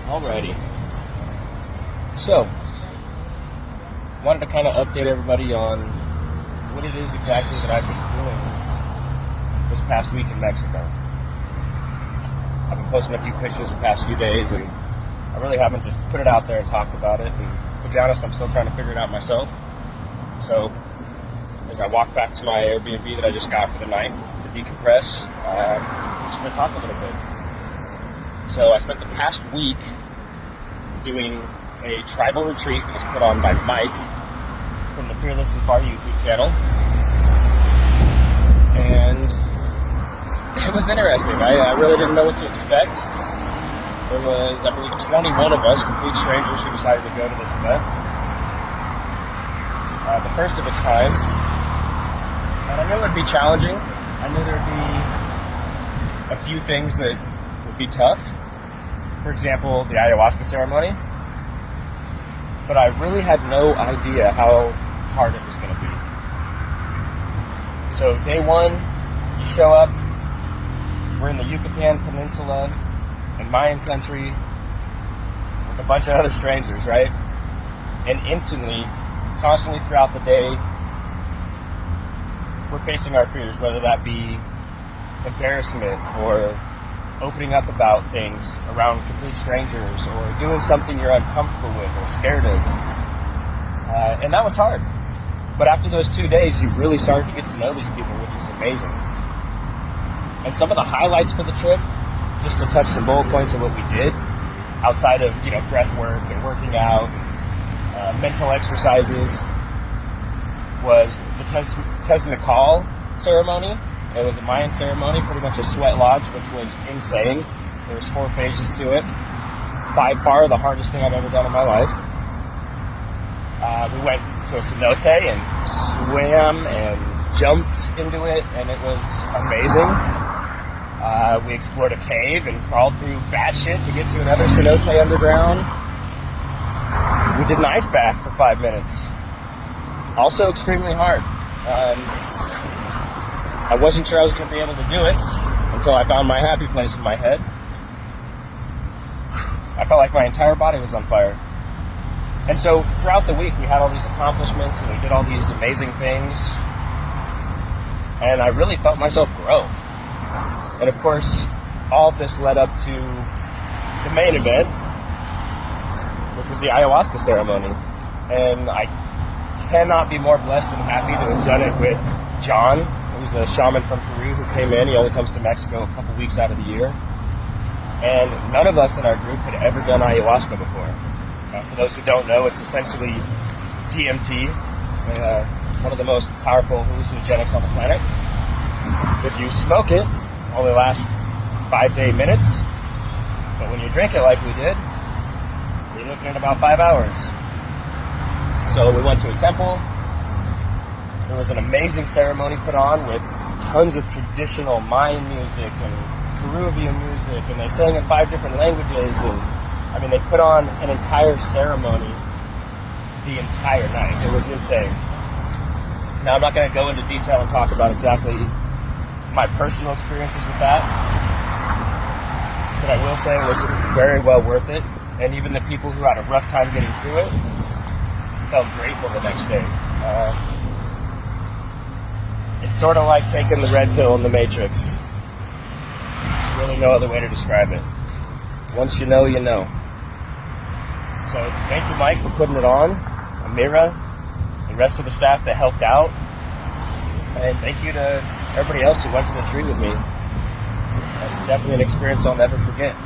Alrighty. So, wanted to kind of update everybody on what it is exactly that I've been doing this past week in Mexico. I've been posting a few pictures the past few days, and I really haven't just put it out there and talked about it. And to be honest, I'm still trying to figure it out myself. So, as I walk back to my Airbnb that I just got for the night to decompress, I'm just going to talk a little bit. So, I spent the past week doing a tribal retreat that was put on by Mike from the Fearless and Far YouTube channel. And it was interesting. I really didn't know what to expect. There was, I believe, 21 of us, complete strangers, who decided to go to this event. The first of its kind. And I knew it would be challenging. I knew there would be a few things that would be tough. For example, the ayahuasca ceremony. But I really had no idea how hard it was going to be. So day one, you show up. We're in the Yucatan Peninsula in Mayan country with a bunch of other strangers, right? And instantly, constantly throughout the day, we're facing our fears, whether that be embarrassment or opening up about things around complete strangers or doing something you're uncomfortable with or scared of. And that was hard. But after those 2 days, you really started to get to know these people, which was amazing. And some of the highlights for the trip, just to touch some bullet points of what we did, outside of, breath work and working out, mental exercises, was the Teznakal ceremony. It was a Mayan ceremony, pretty much a sweat lodge, which was insane. There was 4 phases to it. By far the hardest thing I've ever done in my life. We went to a cenote and swam and jumped into it, and it was amazing. We explored a cave and crawled through bad shit to get to another cenote underground. We did an ice bath for 5 minutes. Also extremely hard. I wasn't sure I was going to be able to do it until I found my happy place in my head. I felt like my entire body was on fire. And so throughout the week, we had all these accomplishments and we did all these amazing things. And I really felt myself grow. And of course, all of this led up to the main event, which was the ayahuasca ceremony. And I cannot be more blessed and happy to have done it with John, who's a shaman from Peru who came in. He only comes to Mexico a couple weeks out of the year. And none of us in our group had ever done ayahuasca before. For those who don't know, it's essentially DMT, one of the most powerful hallucinogenics on the planet. If you smoke it, it only lasts 5 to 8 minutes. But when you drink it like we did, you're looking at about 5 hours. So we went to a temple. There was an amazing ceremony put on with tons of traditional Mayan music and Peruvian music, and they sang in 5 different languages, and they put on an entire ceremony the entire night. It was insane. Now, I'm not going to go into detail and talk about exactly my personal experiences with that, but I will say it was very well worth it, and even the people who had a rough time getting through it felt grateful the next day. It's sort of like taking the red pill in the Matrix. There's really no other way to describe it. Once you know, you know. So thank you, Mike, for putting it on, Amira, the rest of the staff that helped out, and thank you to everybody else who went to the retreat with me. That's definitely an experience I'll never forget.